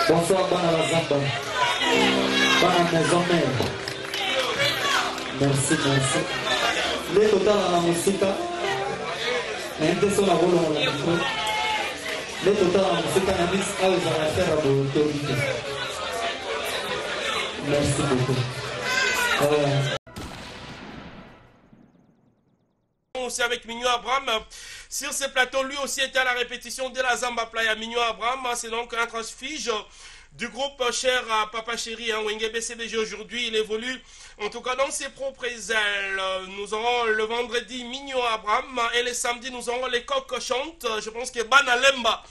Bonsoir, Bana la Zamba. Bana maison mère. Merci. Les total à la musique. Intention à voler les total à la musique. La musique a les affaires à l'autorité. Merci beaucoup. Aussi avec Mignon Abraham sur ce plateau, lui aussi était à la répétition de la Zamba Playa. Mignon Abraham, c'est donc un transfuge du groupe cher à Papa Chéri, Wenge BCBG. Aujourd'hui, il évolue en tout cas dans ses propres ailes. Nous aurons le vendredi Mignon Abraham et le samedi nous aurons les coqs chantent. Je pense que Bana Lemba,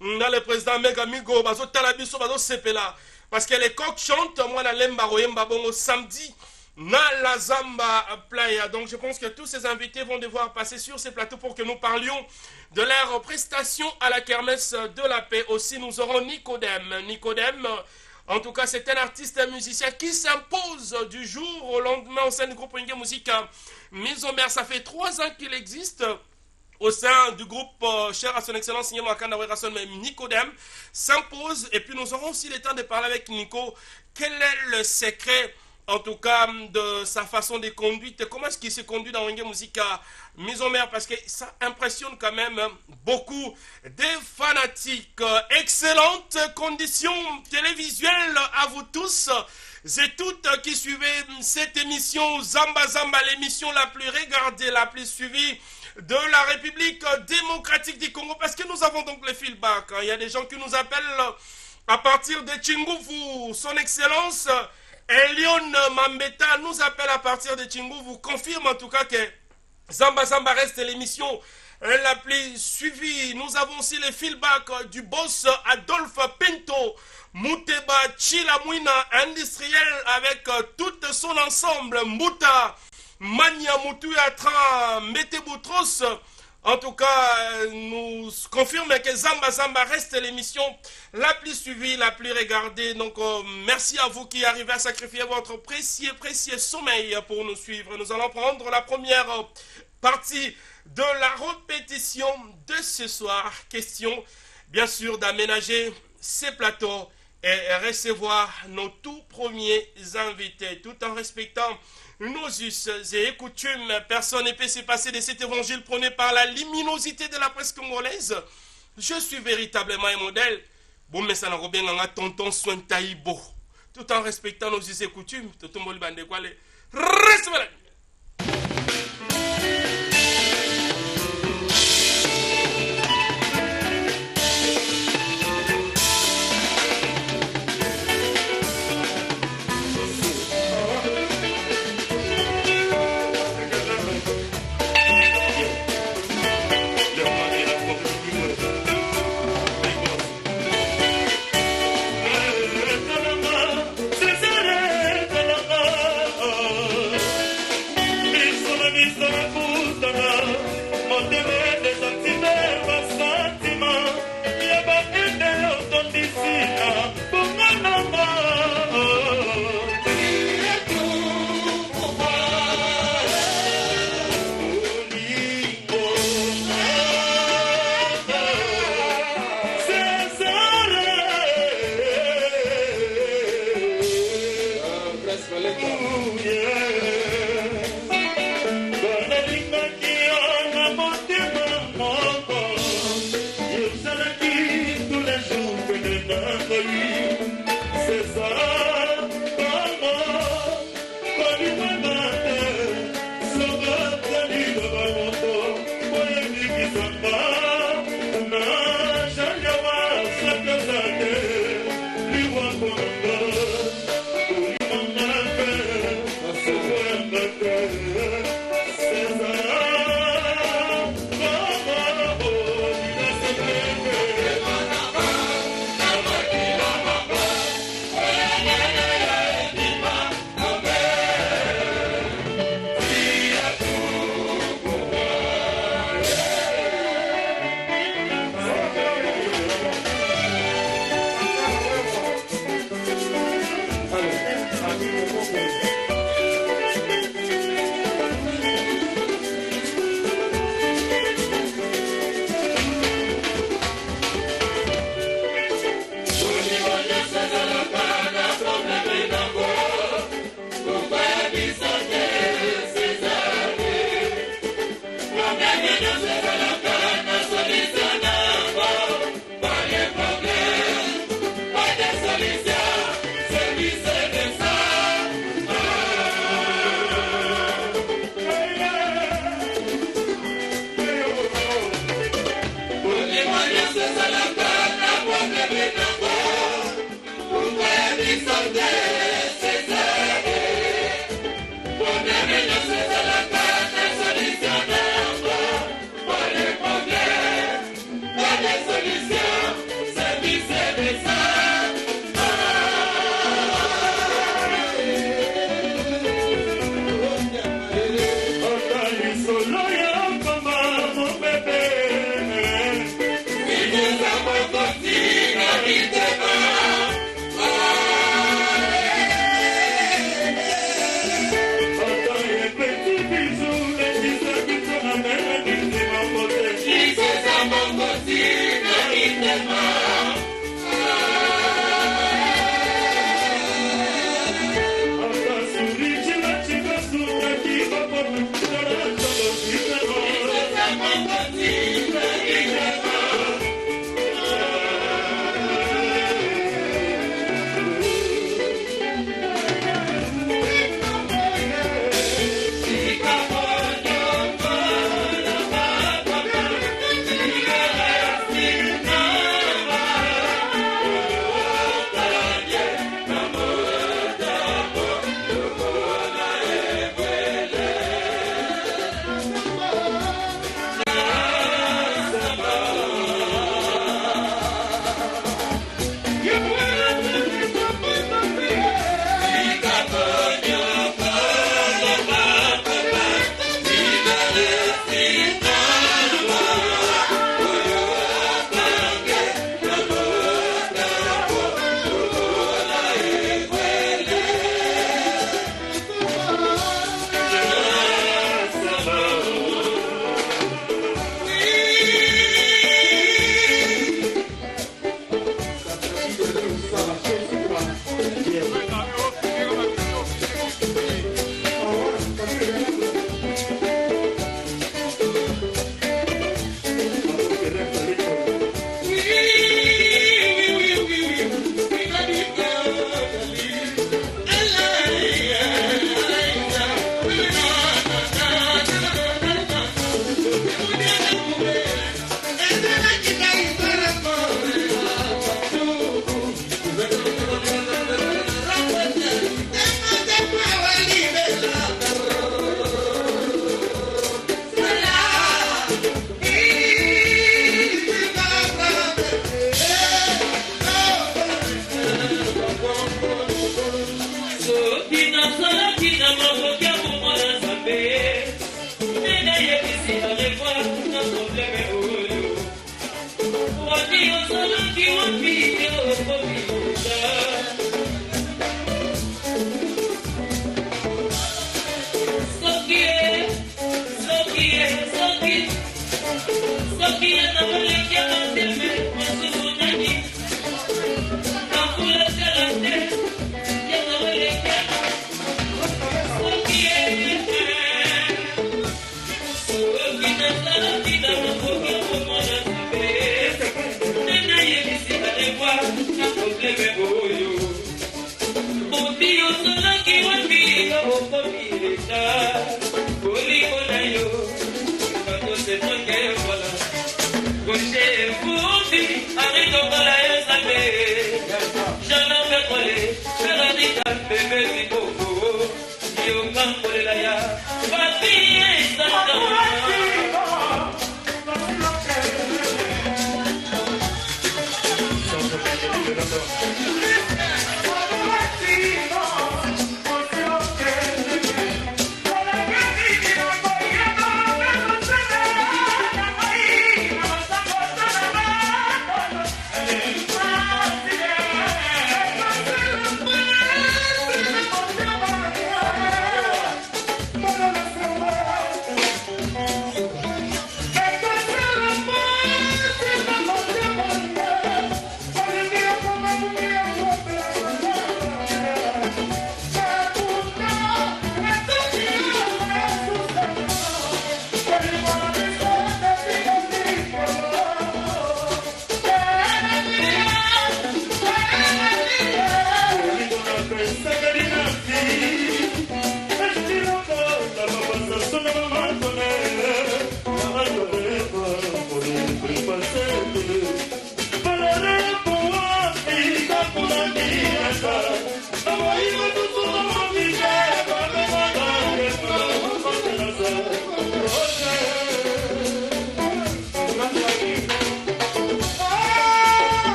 dans le président Megamigo, Bazo Talabiso, Bazo Sepela, parce que les coqs chantent, moi la Lemba Royemba Bongo samedi na la Zamba Playa. Donc je pense que tous ces invités vont devoir passer sur ces plateaux pour que nous parlions de leur prestation à la kermesse de la paix. Aussi nous aurons Nicodème, en tout cas c'est un artiste musicien qui s'impose du jour au lendemain au sein du groupe Wenge Musique Maison Mère. Ça fait 3 ans qu'il existe au sein du groupe cher à son excellence Nicodème s'impose. Et puis nous aurons aussi le temps de parler avec Nico. Quel est le secret en tout cas de sa façon de conduite, comment est-ce qu'il se conduit dans Wenge Musique Maison Mère, parce que ça impressionne quand même beaucoup des fanatiques. Excellentes conditions télévisuelles à vous tous et toutes qui suivez cette émission Zamba Zamba, l'émission la plus regardée, la plus suivie de la République démocratique du Congo, parce que nous avons donc le feedback. Il y a des gens qui nous appellent à partir de Chingufu, son excellence Elion Mambeta nous appelle à partir de Chingu, vous confirme en tout cas que Zamba Zamba reste l'émission la plus suivie. Nous avons aussi le feedback du boss Adolphe Pinto, Mouteba Chilamouina, industriel avec tout son ensemble, Mouta, Mania Moutouatra, Meteboutros. En tout cas, nous confirme que Zamba Zamba reste l'émission la plus suivie, la plus regardée. Donc, merci à vous qui arrivez à sacrifier votre précieux sommeil pour nous suivre. Nous allons prendre la première partie de la répétition de ce soir. Question, bien sûr, d'aménager ces plateaux et recevoir nos tout premiers invités, tout en respectant nos us et coutumes. Personne ne peut se passer de cet évangile prôné par la luminosité de la presse congolaise. Je suis véritablement un modèle. Bon, mais ça n'a pas bien un tonton soin taïbo. Tout en respectant nos us et coutumes. Tout le monde bande quoi les. Reste malade.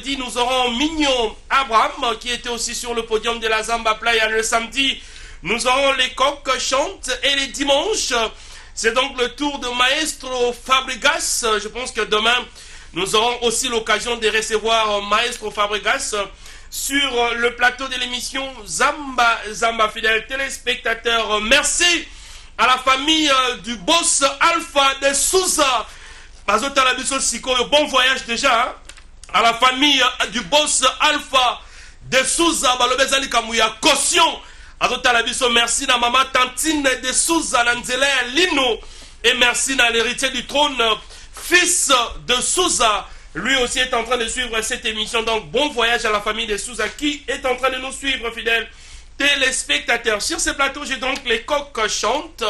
vendredi, nous aurons Mignon Abraham qui était aussi sur le podium de la Zamba Playa. Le samedi, nous aurons les coqs chantent. Et les dimanches, c'est donc le tour de Maestro Fabregas. Je pense que demain, nous aurons aussi l'occasion de recevoir Maestro Fabregas sur le plateau de l'émission Zamba. Zamba, fidèles téléspectateurs, merci à la famille du boss Alpha de Souza. Bon voyage déjà hein? À la famille du boss Alpha de Souza. Caution. Merci à maman Tantine de Souza Lino. Et merci à l'héritier du trône, fils de Souza. Lui aussi est en train de suivre cette émission. Donc bon voyage à la famille de Souza qui est en train de nous suivre, fidèles téléspectateurs. Sur ce plateau, j'ai donc les coqs chantent.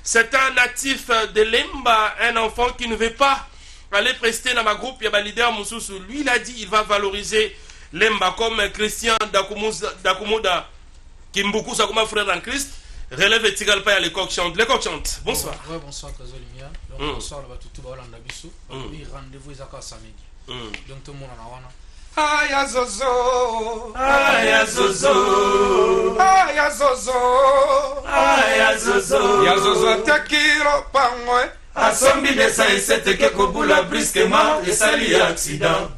C'est un natif de Lemba, un enfant qui ne veut pas aller prester dans ma groupe. Il y a un leader Moussoussou. Lui, il a dit qu'il va valoriser Lemba comme Christian Dakumoda, qui est beaucoup comme frère en Christ. Relève et tigal pas les coqs chantent. Les coqs chantent. Bonsoir. Ouais, bonsoir, Kazolimia. Donc, bonsoir, tout le monde. Rendez-vous samedi. Donc, tout le monde en a. Aya Zozo, Aya Zozo, Aya Zozo, Aya Zozo, Ya Zozo tekiro pangwe. Asombi desa esete ke kobula brusquement et sali accident.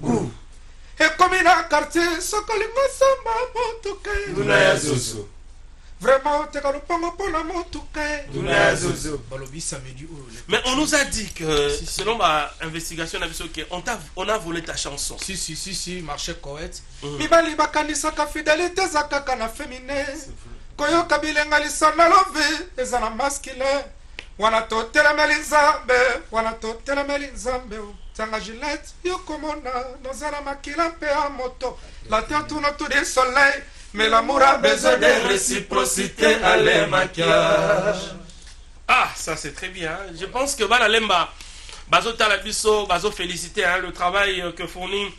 Et comme il a quartier, sokolinga samba motuke. Duna ya Zozo. Vraiment, te kalopango pona motuke. Duna ya Zozo. Balobi samedi. Mais on nous a dit que, selon ma investigation, on a volé ta chanson. Si, marché correct. Mibali bakanisaka fidélité za kaka na féminin. Koyoka bilenga lisana love, ezana masculin. Wana totelemeli nzambe, wana totelemeli nzambe. Tanga Gillette, yokomona, nozana makila mpe ya moto. La terre tourne autour du soleil, mais l'amour a besoin de réciprocité à les maquillages. Ah, ça c'est très bien. Je pense que Bala Lemba, Bazo Talabiso, Bazo féliciter le travail que fournit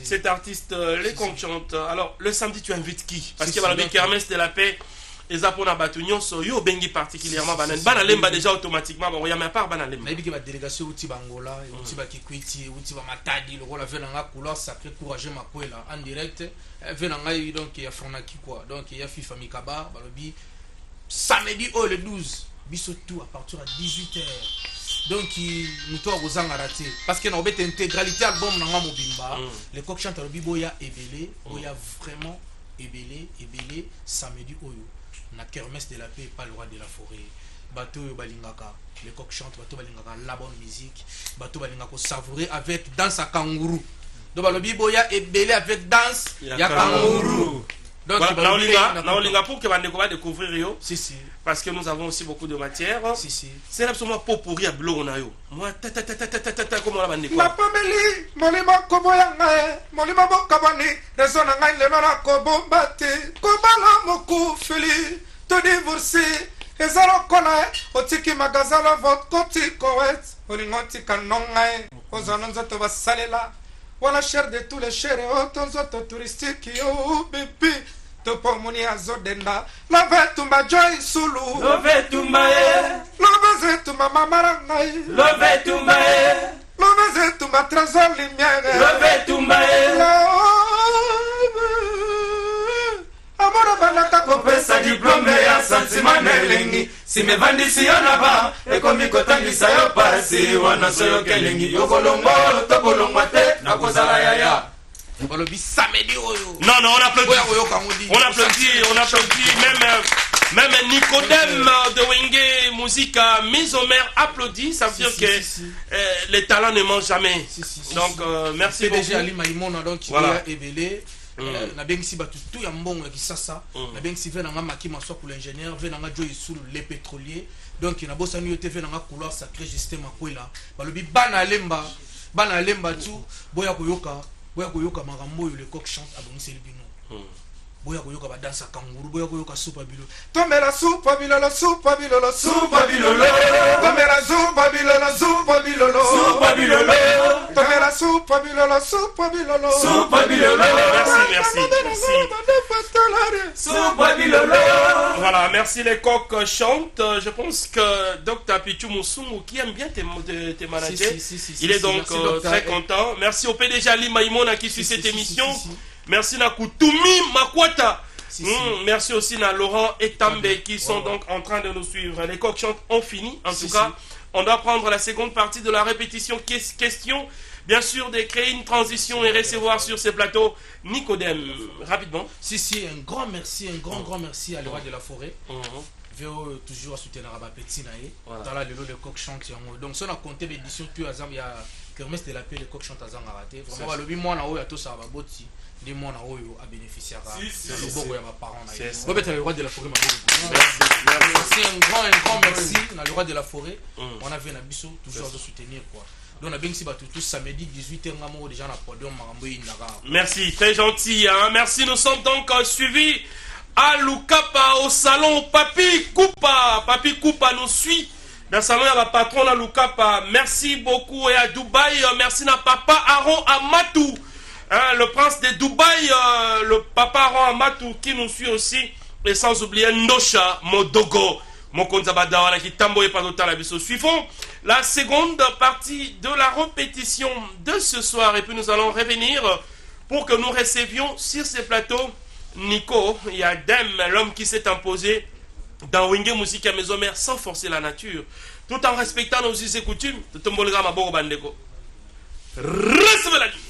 cet artiste, les coqs chantent. Alors, le samedi, tu invites qui? Parce qu'il y a le Kermesse de la paix. Et ça pour Nabatunion, yo bengi particulièrement Bana Lemba déjà automatiquement. Bon, il y a même pas Bana Lemba. Mais il y a une délégation où tu vas Angola, où tu vas Kikwiti, où tu vas Matadi, le rôle de la couleur sacrée, courageux Makwela en direct. Venanga, donc il y a Fonaki quoi. Donc il y a FIFA Mikaba, Balobi. Samedi le 12, Bissotou à partir de 18h. Donc nous devons vous en rater. Parce que nous avons une intégralité album dans Mobimba. Les coqs chantent le Biboya Ebele, Boya vraiment Ebele, samedi Oyo. Na kermesse de la paix, pas le roi de la forêt. Bateau balingaka, les coqs chantent, bateau balingaka, la bonne musique. Bateau balingaka savourer avec danse à kangourou. Donc le biboya est belé avec danse ya kangourou. Donc Naolinga pour que Bandeko va découvrir yo. Si. Parce que nous avons aussi beaucoup de matière. Si. C'est absolument pas pour y blog na yo. Moi comment la Bandeko. Ma pameli, molima koboyanga, molima bokabani, raison ngai le na kobombate, kobala moku feli, to divorcer, ezalo kona, otiki magazala votre koti koet, olingoti kanonga, ozanonzo to basalela. Voilà cher de tous les chers et autres touristiques yo bébé to pomoni azodenda love tumba joy sulu Love tumba love tumba mamaranga Love tumba love tumba trésor lumière Love tumba amora banaka kopesa diplôme ya sentiment nelengi simevandisi yo na ba ekomi kotangisa yo pasi wana soyo kelengi yokolongo tokolongwa te na kozala yaya. Balobi samedi Oyo. Non, on applaudit. On applaudit. Même Nicodème de Wenge Musique mise au maire applaudit. Ça veut dire que les talents ne mangent jamais. Donc, merci beaucoup. PDG Ali Maïmona, donc il a Ebele. Na bien si batu tout ya mbongo ki sasa na bien si venanga makima so pour l'ingénieur venanga Joy sous les pétroliers donc na bossa nu yote venanga couloir sacré Justin Makwela balobi bana lemba tu boya koyoka makambo yo le coq chante abongiseli bino boya koyoka badansa kanguru boya koyoka supa bilo tomela supa bilolo supa bilolo Supa bilolo tomela supa bilolo supa bilolo Supa bilolo tomela supa bilolo supa bilolo Supa bilolo Merci. Supa bilolo. Voilà, merci les coqs chantent. Je pense que Dr Pichou Moussoumou qui aime bien tes managers, il est donc très content. Merci au PDG Ali Maïmona qui suit cette émission. Merci à Koutoumi Makwata. Merci aussi à Laurent et També qui sont donc en train de nous suivre. Les coqs chantent ont fini. En tout cas, on doit prendre la seconde partie de la répétition. Question, bien sûr, de créer une transition et recevoir sur ces plateaux Nicodème. Rapidement. Un grand merci, un grand merci à l'Roi de la Forêt. Véo toujours à soutenir à Petit Naé. Dans la le coq chante. Donc, si on a compté l'édition, puis il y a Kermesse de la paix, le coq chante à Zangaraté. Vraiment, le 8 mois, on a tout ça à Boti. Des mois à bénéficier de le parents. On va le Roi de la Forêt. Merci, un grand merci à le Roi de la Forêt. On a vu un abisso toujours à soutenir quoi. Donc on a bien si tout samedi 18h déjà na podium Merci, très gentil hein? Merci, nous sommes donc suivis à Lukapa au salon Papi Koupa nous suit dans le salon, il y a la patronne à Lukapa. Merci beaucoup et à Dubaï, merci à Papa Aaron Amatou. Hein, le prince de Dubaï, le papa Aaron Amatou qui nous suit aussi. Et sans oublier Ndosha Modogo. Suivons la seconde partie de la répétition de ce soir. Et puis nous allons revenir pour que nous recevions sur ces plateaux Nico Yadem, l'homme qui s'est imposé dans Wenge Musique à Maison Mère sans forcer la nature, tout en respectant nos us et coutumes. Recevez la nuit.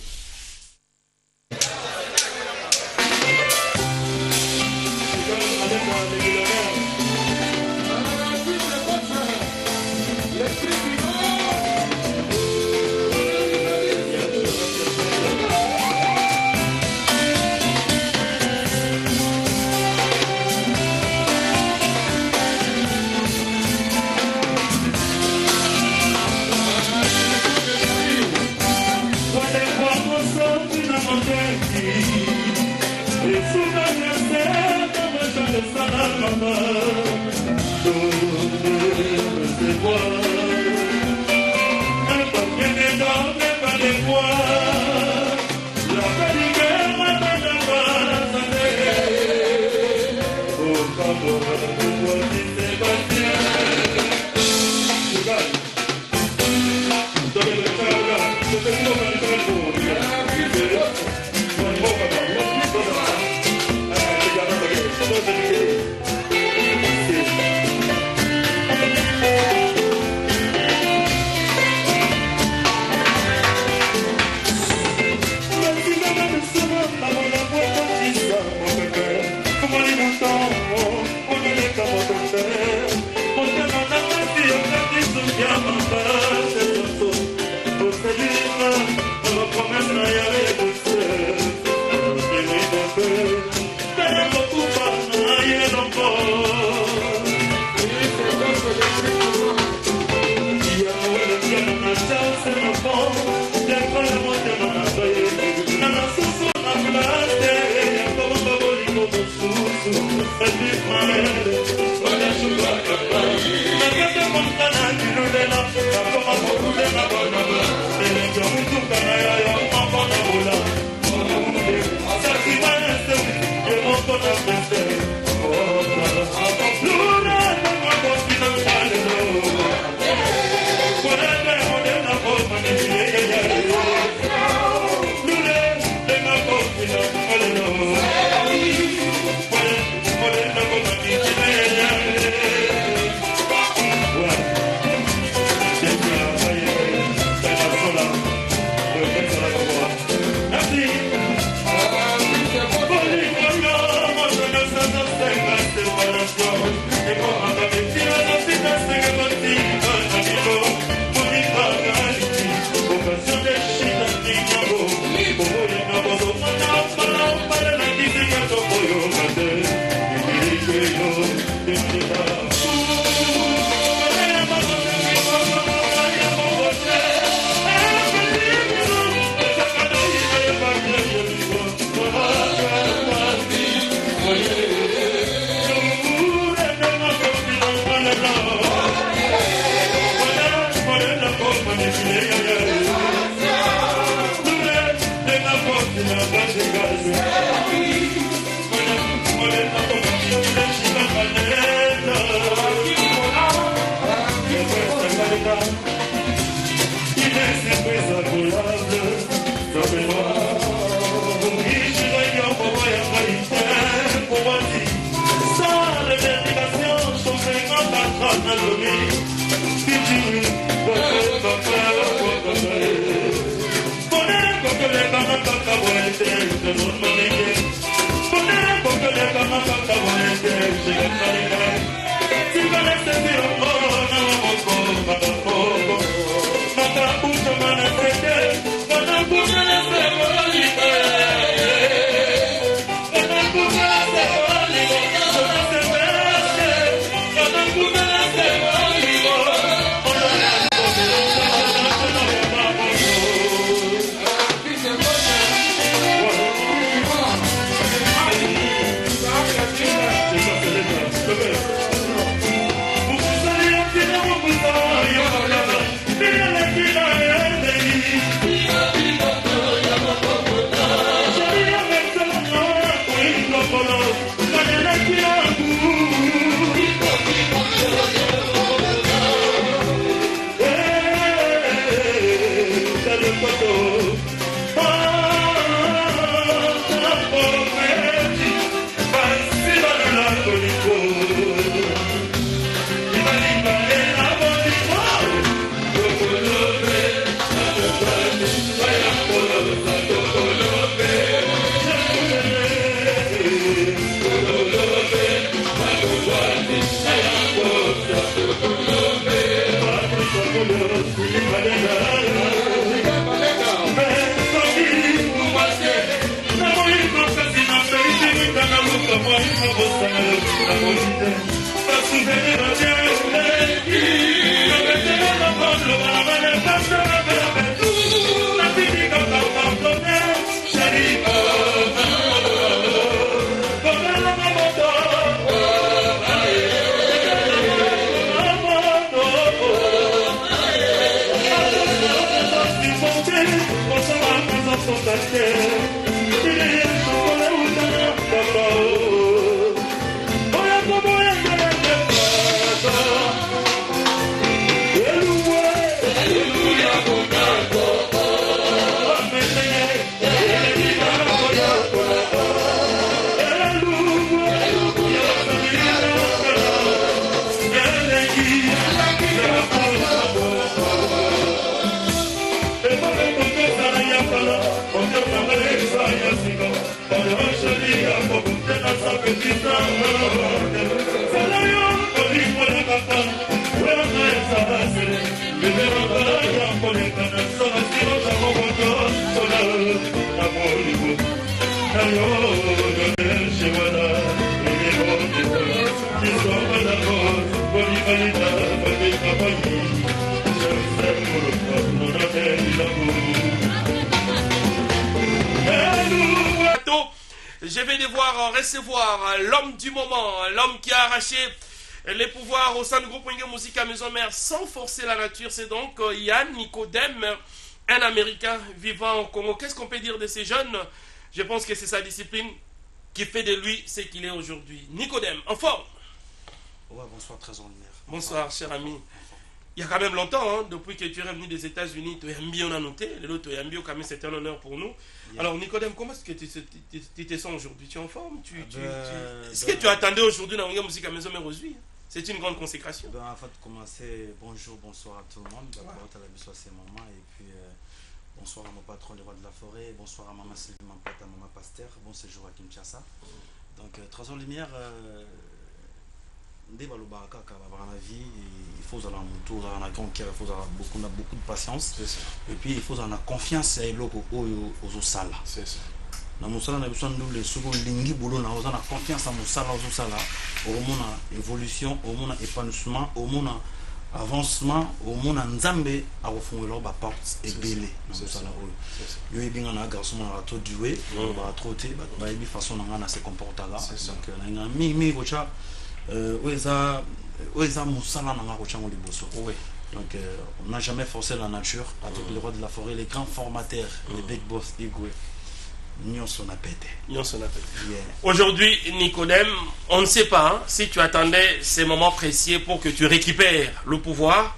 Je vais devoir recevoir l'homme du moment, l'homme qui a arraché les pouvoirs au sein du groupe Wenge Musique à Maison Mère sans forcer la nature. C'est donc Yann Nicodème, un Américain vivant au Congo. Qu'est-ce qu'on peut dire de ces jeunes? Je pense que c'est sa discipline qui fait de lui ce qu'il est aujourd'hui. Nicodème, en forme? Ouais, bonsoir, très en lumière. Bonsoir, cher ami. Il y a quand même longtemps, hein, depuis que tu es revenu des États-Unis, tu es bien noté. L'autre, tu es bien, quand même, c'est un honneur pour nous. Yeah. Alors, Nicodème, comment est-ce que tu te sens aujourd'hui? Tu es en forme? Est-ce que tu attendais aujourd'hui dans la musique à Maison Mère aujourd'hui? C'est une grande consécration. Avant de commencer, bonjour, bonsoir à tout le monde. D'abord, à la mission à ces moments. Et puis, bonsoir à mon patron, le roi de la forêt. Bonsoir à maman Sylvie, mon père, à maman Pasteur. Bon séjour à Kinshasa. Donc, très en lumière. Dès que la vie, il faut avoir un tour, il faut avoir beaucoup de patience. Et puis il faut avoir confiance aux osala. C'est ça. Dans mon sala, on a besoin de les secondes lignes, on a confiance en mon sala, au monde évolution, au monde épanouissement, au monde avancement, au monde nzambe à refonder leur porte et belé. C'est ça. Yo bien un garçon à trop dué, à trop té, bah il façon on a se comporter là. Donc on a mi gocha donc on n'a jamais forcé la nature avec le roi de la forêt, les grands formateurs, les big boss Igwe. Aujourd'hui, Nicodème, on ne sait pas hein, si tu attendais ces moments précis pour que tu récupères le pouvoir.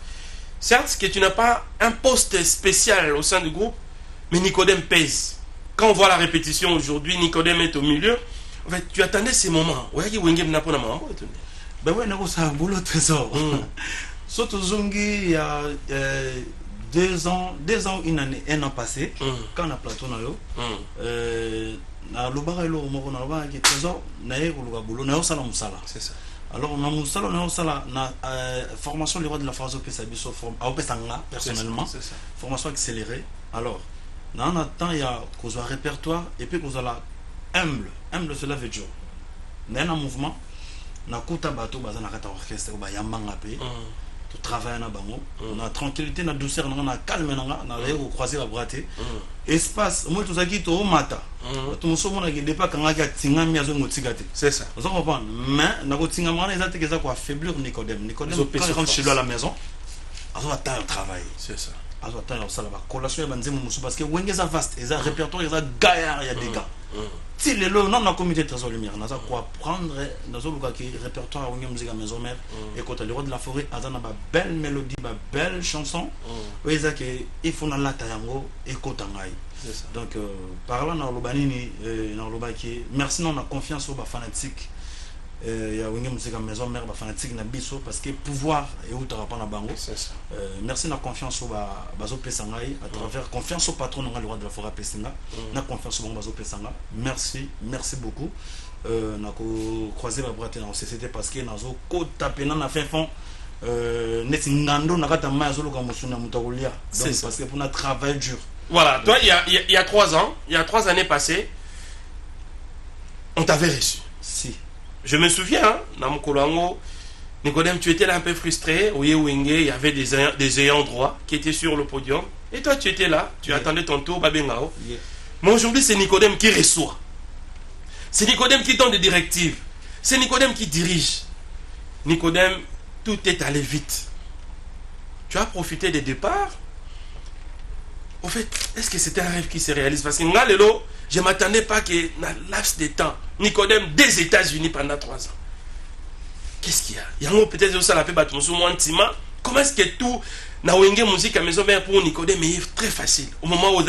Certes que tu n'as pas un poste spécial au sein du groupe, mais Nicodème pèse. Quand on voit la répétition aujourd'hui, Nicodème est au milieu. En fait, tu attendais ces moments. Ben ouais, c'est un boulot trésor. Surtout Zungi, il y a 2 ans, une année, un an passé, quand on a plateau na yo, na lobaka elo moko na lobaka ki trésor na ye koluka boulot na yo sala musala. C'est ça. Alors on a musala na yo sala na formation le roi de la phase OP Sabiso forme a OP Sanga personnellement. C'est ça. Formation accélérée. Alors dans un temps il y a cause répertoire et puis cause la humble cela veut dire. Na un mouvement na kuta bato baza na kata orchestre ba yambanga pe. Tu travailles na bango, na tranquillité, na douceur, na calme, na l'air au croisé la braté. Espace, moi tout ça qui to mata. Tout mon somme na qui dépa quand nga tinga mi azo ngotigate. C'est ça. Vous comprenez? Mais na ko tinga mana ezate que ça quoi affaiblir Nicodème. Nicodème quand il rentre chez lui à la maison, azo attend au travail. C'est ça. Azo attend au sala ba collation ya banzemu musu parce que wenge za vaste, eza répertoire, eza gaillard, il y a des gars. Si le non na comité trésor lumière, na za quoi prendre na zo luka ki répertoire wenge musique à maison mère et quand le roi de la forêt azana ba belle mélodie, ba belle chanson, eza que il faut na lata yango et kotangai. Donc par là na lobanini na lobaki merci non na confiance au ba fanatique il y a wenge musique à maison mère ba fanatique na biso parce que pouvoir et où t'auras pas na bango. Merci na confiance au bazo pesangai à travers confiance au patron na le roi de la forêt pesinga na confiance au bazo pesanga. Merci beaucoup. Na ko croiser la bras na société parce que nazo ko taper na fin fond neti ngando na kata mazo lo ka musuna mutakulia. Donc parce que pour notre travail dur. Voilà, toi il y a 3 ans, il y a 3 années passées on t'avait reçu. Si. Je me souviens, hein, dans mon Kolango, Nicodème, tu étais là un peu frustré. Il y avait des ayants droit qui étaient sur le podium. Et toi, tu étais là, tu attendais ton tour, Babengao. Mais aujourd'hui, c'est Nicodème qui reçoit. C'est Nicodème qui donne des directives. C'est Nicodème qui dirige. Nicodème, tout est allé vite. Tu as profité des départs. Au fait, est-ce que c'était un rêve qui se réalise? Parce que je ne m'attendais pas que dans le laps de temps, Nicodème des États-Unis pendant 3 ans. Qu'est-ce qu'il y a? Il y a peut-être aussi la paix battre comment est-ce que tout na wenge musique à maison mère pour Nicodème est très facile. Au moment où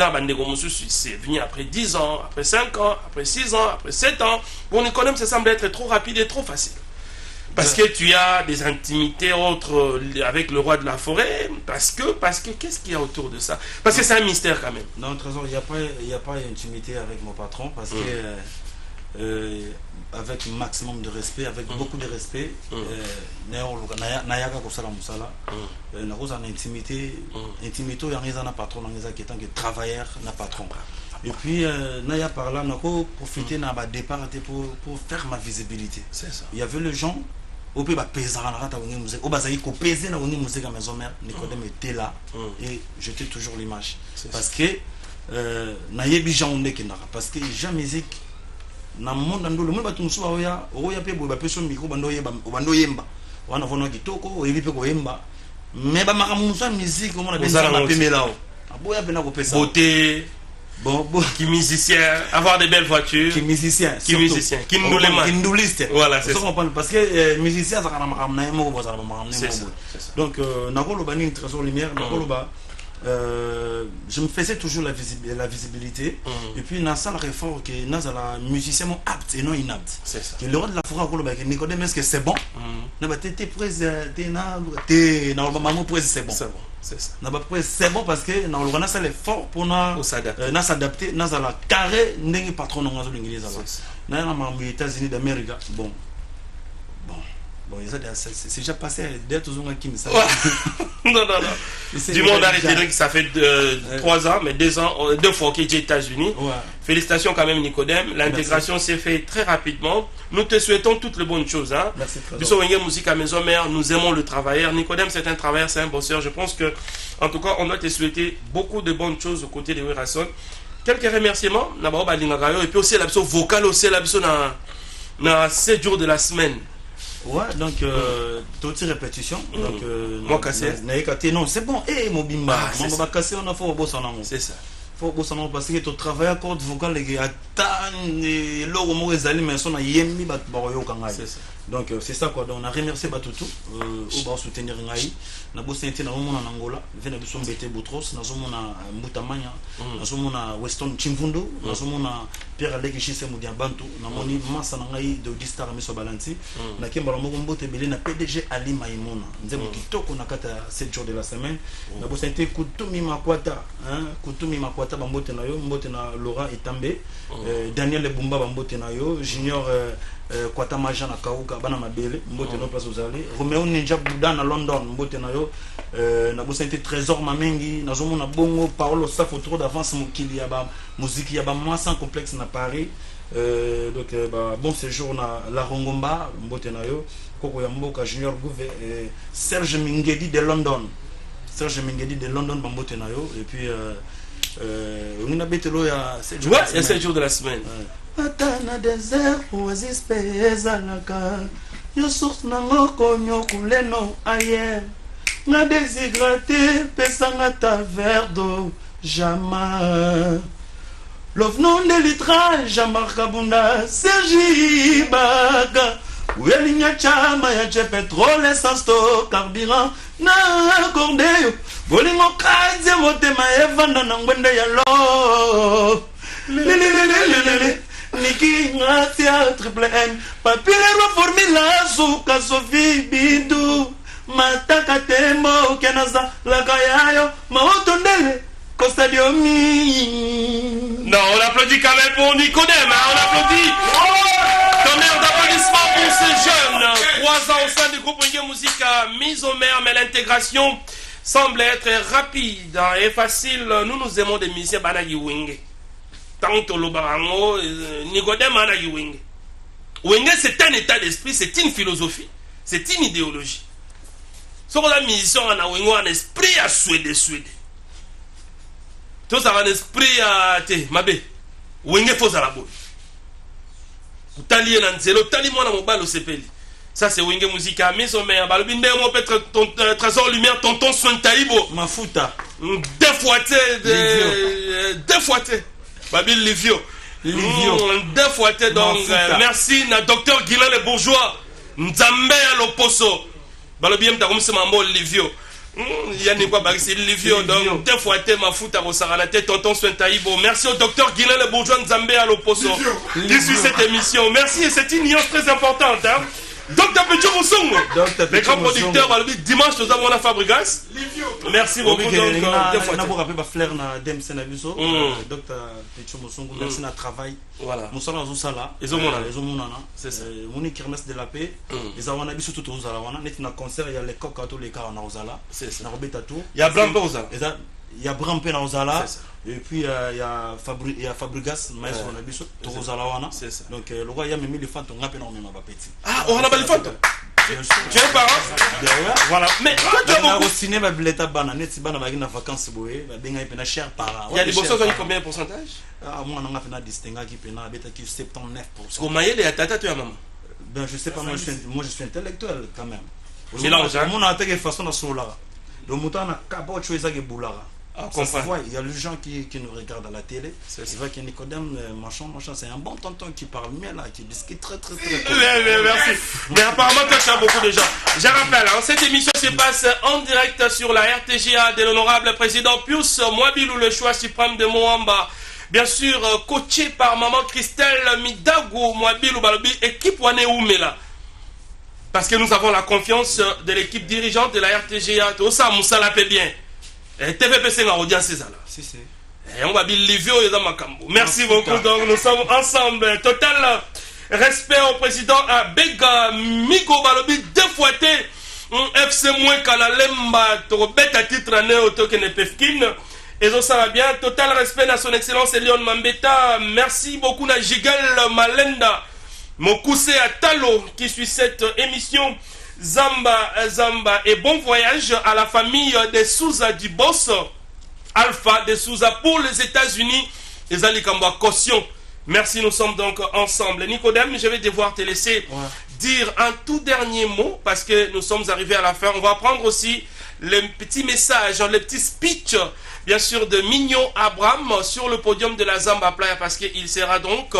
c'est venu après 10 ans, après 5 ans, après 6 ans, après 7 ans, pour Nicodème ça semble être trop rapide et trop facile. Parce que tu as des intimités autres avec le roi de la forêt. Parce que qu'est-ce qu'il y a autour de ça? Parce que c'est un mystère quand même. Non, trésor, il n'y a pas d'intimité avec mon patron. Parce que avec un maximum de respect, avec beaucoup de respect, Nayaka Kosala Moussala, Narosa n'a intimité, il y a un patron qui est un travailleur, un patron. Et puis, Naya par là, on a profité d'un départ pour faire ma visibilité. C'est ça. Il y avait les gens. Au pays paysan au bazaï ko peser na woni musique à maison mère Nicodème était là et j'étais toujours l'image parce que na yebi Jean Ondekendaka parce que Jean musique na monde ndolo mo batu musuba oya pe bo ba peso micro bando yemba wana vona kitoko oyebi pe ko yemba mais ba makamusa musique comme on a besoin na pemelao aboya pena ko pesa beauté. Bon, qui musicien, avoir de belles voitures. Qui musicien, qui musicien, qui nous les mains. Qui nous liste. Voilà, c'est ça. Parce que musicien, ça c'est ça. Donc, Nakolo Bani Trésor Lumière, Nakolo Ba, je me faisais toujours la visibilité. Et puis, dans ça, la réforme, que la musicien sont aptes et non inaptes. C'est ça. Que le roi de la forêt, Nicodème, est-ce que c'est bon? T'es prêt, c'est bon. C'est ça. C'est bon parce que on a l'effort pour s'adapter, on a la carré n'est patron dans l'Église. On a les États-Unis d'Amérique. Bon, c'est déjà passé dès tout le monde qui me savent. Non. Du monde arrêté, ça fait 3 ans, mais 2 ans, 2 fois qu'il est aux États-Unis. Félicitations quand même, Nicodème. L'intégration s'est faite très rapidement. Nous te souhaitons toutes les bonnes choses. Hein. Merci. Musique à maison mère, nous aimons le travailleur. Nicodème, c'est un travailleur, c'est un bosseur. Je pense que, en tout cas, on doit te souhaiter beaucoup de bonnes choses aux côtés de Werason. Quelques remerciements, et puis aussi la vocale, aussi la dans 7 jours de la semaine. Ouais, donc, toutes ces répétitions. Donc, moi, cassé. Non, c'est bon. Eh, mon bimba. Mon baba cassé, on a fait un beau salon. C'est ça. Faut bosser parce que tu travailles à corde vocale et attends, l'eau, moi, les aliments sont à yemmi, bat baroyo kangai. C'est ça. Donc c'est ça quoi. Donc on a remercié Batutu au bas soutenir ngai na bosenti na mona na Angola vena biso mbete Boutros na zomona Mbutamanya na zomona Weston Chimvundo na zomona Pierre Aleki Chise Mudia Bantu na moni massa na ngai de Distar Miso Balanti na kembala moko mbote belé na PDG Ali Maimuna nzemo kitoko na kata 7 jours de la semaine na bosenti Kutumi Makwata Kutumi Makwata bambote na yo mbote na Laura Etambe Daniel Bumba bambote na yo Junior Kwata Maja na Kauka bana mabele mbote no place ozali Romeo Ninja Buda na London mbote na yo na bosente Trésor Mamengi na zomo na bongo Paolo Safo trop d'avance mokili ya ba musique ya ba moi sans complexe na Paris donc bon séjour na La Rongomba mbote na yo koko ya mboka Junior Gouve Serge Mingedi de London bambote na yo et puis on a betelo ya 7 jours ouais, il y a 7 jours de la semaine Atana désert oasis pezalaka yo source nango konyo kuleno ayer na déshydraté pesanga ta verre d'eau jama love non de litrage jamarka bunda Sergi Baga Ouelinya chama ya che pétrole essence to carburant na cordeyo bolingo kaze motema evanda na ngwende ya love Niki Ngatia Triple N Papilero Formula Zuka Sophie Bidu Mataka Tembo Kenaza Lakayayo Maotondele Costa Diomi. Non, on applaudit quand même pour Nicodème, hein, on applaudit. Tonnerre d'applaudissements pour ces jeunes. 3 ans au sein du groupe Wenge Musica, mise au maire, mais l'intégration semble être rapide et facile. Nous aimons des musiciens Banagi Wenge. Tanto Lobarango, Nicodème Banagi Wenge. Wenge, c'est un état d'esprit, c'est une philosophie, c'est une idéologie. Ce qu'on a musicien en Wenge, un esprit à souhaiter. Tout ça va un esprit à Mabé. Wenge faut à la boule. Tali Nanzelo, Tali moi dans mon bal au CPL. Ça c'est Wenge Musica, mais on met un bal. Bin moi peut-être ton trésor lumière, tonton Soin Taïbo. Mafuta. Deux fois Babil Livio. Deux fois donc merci na docteur Guilain le bourgeois. Nzambe à l'opposo. Balobiem ta comme c'est mambo Livio. Il y a ni quoi c'est Livio donc deux fois Mafuta Rosarana tonton Soin Taïbo. Merci au docteur Guilain le bourgeois Nzambe à l'opposo. Qui suit cette émission. Merci et c'est une nuance très importante hein. Docteur Petit Moussongo, les grands producteurs, dimanche nous avons la Fabrigas. Merci beaucoup. D'abord après Flair na Dem Senabiso, Docteur Petit Moussongo, merci na travail. Voilà. Moussala Zousala, les Omonana, c'est ça. Moni Kermes de la paix, les Awana biso tout aux ala wana, net na concert il y a les coq à tous les cas en Ozala. C'est ça. Na Robeta tout. Il y a Brampe Ozala. Il y a Brampe na Ozala. Et puis il y a Fabrigas, Maïs Wanabiso, Torozalawana. C'est ça. Donc le roi y a mis les fantômes, on a énormément de petit. Ah, on a pas les fantômes. Tu es parent. Voilà. Mais toi tu as beaucoup. Au cinéma, Bileta Banane, si Banana va en vacances, il y a cher par. Il y a des bossons qui ont combien de pourcentage? Ah, moi on a fait un distinguo qui peut être 79%. Comment il est à tata, tu as maman? Ben je sais pas, moi je suis intellectuel quand même. Mélange. Mon attaque est façon de solar. Le mouton a capot choisi ça qui boulara. Il y a les gens qui nous regardent à la télé. C'est vrai que Nicodème, machin, c'est un bon tonton qui parle bien là, qui discute très. Merci. Mais apparemment, tu as beaucoup de gens. Je rappelle, hein, cette émission se passe en direct sur la RTGA de l'honorable président Pius Mwabilou, le choix suprême de Moamba. Bien sûr, coaché par maman Christelle Midago Mwabilou Balobi, équipe Wane Oumela. Parce que nous avons la confiance de l'équipe dirigeante de la RTGA. Tout ça, Moussa l'a fait bien. TVPC dans l'audience, c'est ça là. Si. Et on va bien Livio et dans ma cambo. Merci beaucoup. Donc nous sommes ensemble. Total respect au président Bega Migo Balobi. Deux fois FC moins qu'à la lemba. Bête à titre année au token Pefkin. Et ça va bien. Total respect à son excellence Elion Mambeta. Merci beaucoup à Jigal Malenda. Mokuse Atalo qui suit cette émission. Zamba et bon voyage à la famille de Souza du Boss Alpha de Souza pour les États-Unis. Les Alikamba caution. Merci, nous sommes donc ensemble. Nicodème, je vais devoir te laisser dire un tout dernier mot parce que nous sommes arrivés à la fin. On va prendre aussi le petit message, le petit speech, bien sûr, de Mignon Abraham sur le podium de la Zamba Playa parce qu'il sera donc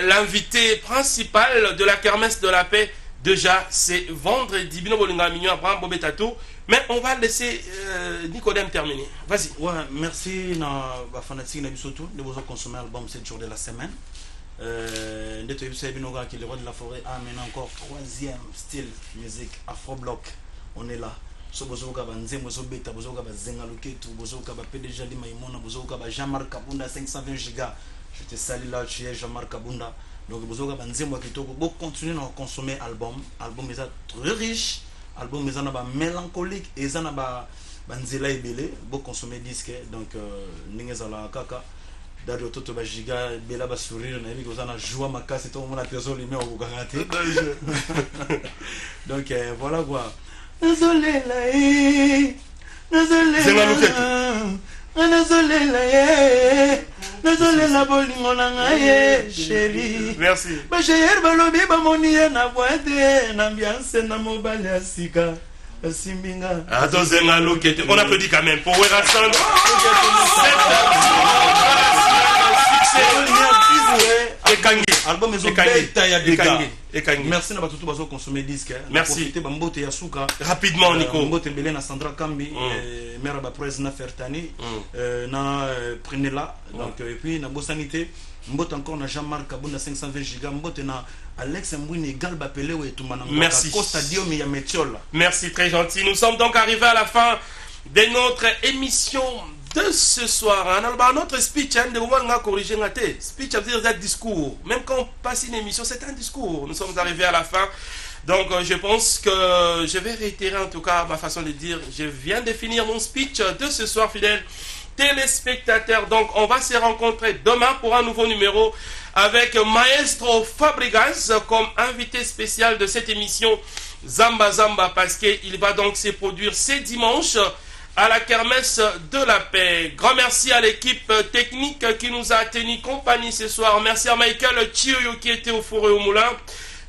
l'invité principal de la kermesse de la paix Déjà, c'est vendredi. Bino Bolinga Mignon Abraham Bobetato. Mais on va laisser Nicodème terminer. Vas-y. Ouais, merci na fanatique na bisoto de vous consommer l'album 7 jours de la semaine. Neto Yibse Binoga qui est le roi de la forêt amène encore 3e style musique Afro-Block. On est là. So bozoka banzembo so beta bozoka bazenga loketu bozoka ba PDG Lima Imona bozoka ba Jean-Marc Kabunda 520 gigas. Je te salue là, tu es Jean-Marc Kabunda. Donc bozoka banzembo kitoko bo continuer à consommer album est très riche. Album est ba mélancolique et ça na ba banzela ebele bo consommer disque donc ningeza la kaka Dario Toto ba giga bela ba sourire na biko na joie makasi to mona trésor limé au gangate. Donc voilà quoi. Désolé là désolé la bolingo na ngai chérie. Merci. Ba chérie balobi ba moni na boite na ambiance na mobile asika simbinga. Atozenga lokete. On applaudit quand même pour Werasan. Album merci na batutu bazo consommer disque. Merci. Bambote ya suka rapidement Nico. Bambote belé na Sandra Kambi mère ba presse na Fertani na Prenela donc et puis na Bosanité mbote encore na Jean-Marc Kabunda 520 gigas mbote na Alex Mbouine Galba Pelé ou Etumana merci. Costa Diom ya Metiola. Merci très gentil. Nous sommes donc arrivés à la fin de notre émission de ce soir. Notre speech, de moment on a corrigé notre speech, ça veut dire un discours. Même quand on passe une émission, c'est un discours. Nous sommes arrivés à la fin. Donc je pense que je vais réitérer en tout cas ma façon de dire. Je viens de finir mon speech de ce soir, fidèles téléspectateurs. Donc on va se rencontrer demain pour un nouveau numéro avec Maestro Fabregas comme invité spécial de cette émission Zamba Zamba, parce qu'il va donc se produire ce dimanche à la kermesse de la paix. Grand merci à l'équipe technique qui nous a tenu compagnie ce soir. Merci à Michael Chioyo qui était au four et au moulin.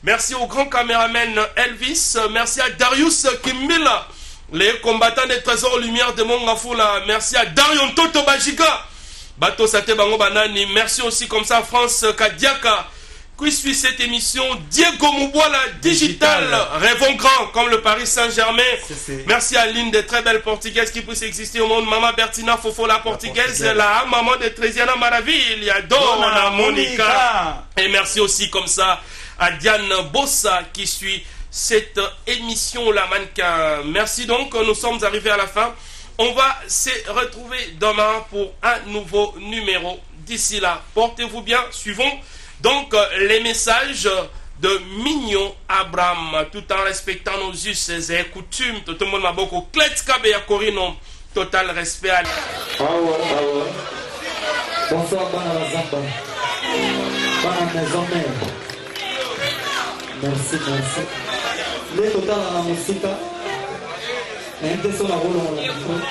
Merci au grand caméraman Elvis. Merci à Darius Kimbila, les combattants des trésors lumière de Mongafula. Merci à Darion Toto Bajiga, Bato Sate Bango Banani. Merci aussi comme ça France Kadiaka qui suit cette émission. Diego Mouboula Digital, rêvons grand comme le Paris Saint-Germain. Merci à l'une des très belles portugaises qui puisse exister au monde, Maman Bertina Fofo la portugaise, la maman de Trésiana Maravilla, Donna Monica. Et merci aussi comme ça à Diane Bossa qui suit cette émission La Mannequin. Merci donc, nous sommes arrivés à la fin. On va se retrouver demain pour un nouveau numéro. D'ici là, portez-vous bien, suivons donc les messages de Mignon Abraham, tout en respectant nos us et coutumes. Tout le monde m'a beaucoup. Kletskabe ya Corino, total respect à bonsoir, Bana Zamba. Bana maison mère. Merci. Le total à la musique. L'intention à rouler en la musique.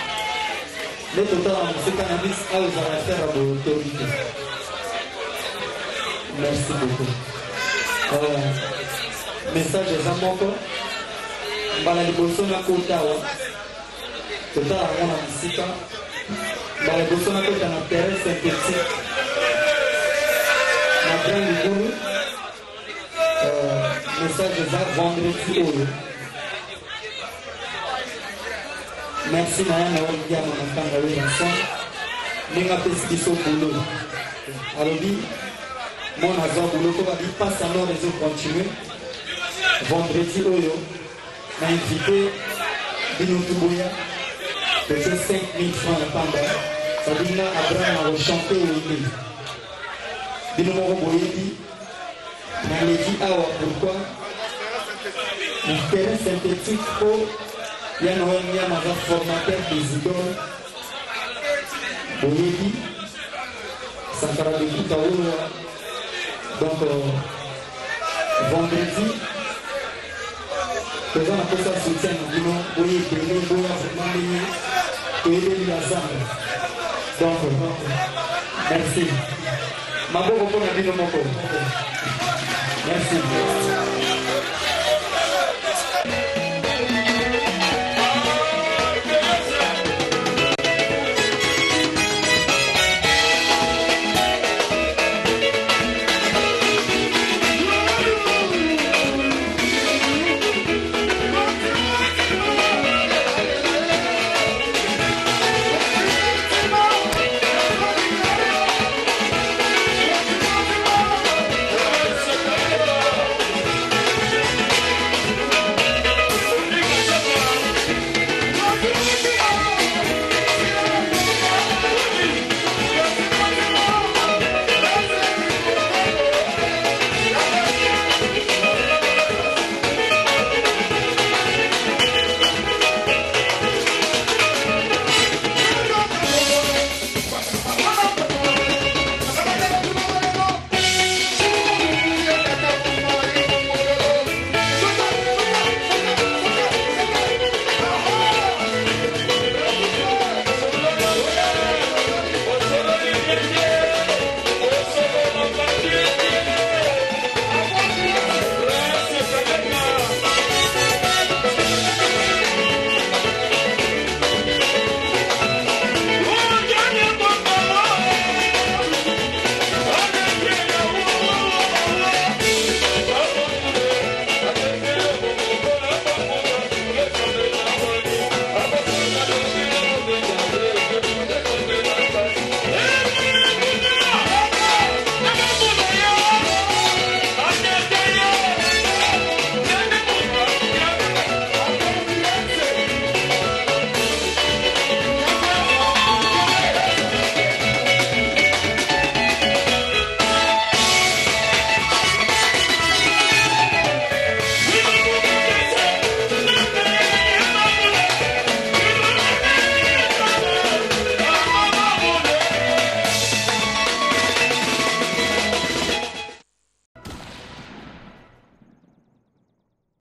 Le total à la musique, à la musique, à la faire à l'autorité. Merci beaucoup. Message des amants. Bala liboso na kotawa. Total à la musique. Bala liboso na kota na terre synthétique. Na grande liboso. Message des vendredi. Merci Nayana Olivia Manakanga Wilson. Ninga Pesquiso Boulot. Alobi, mon azor Boulot, va dire passe alors les autres continuer. Vendredi Oyo, m'a invité Binoutubuya, peut-être 5 000 francs la panda. Ça dit là, Abraham a chanté au lit. Binoumo Boyedi, m'a dit awa pourquoi? Un terrain synthétique pour Yann Wanyam a formateur des idoles. Boyebi, Sankara de Koutaoua. Donc, vendredi, les gens appellent ça soutien. Boyebi, Boyebi, Boyebi, donc, merci. Ma bonne Merci.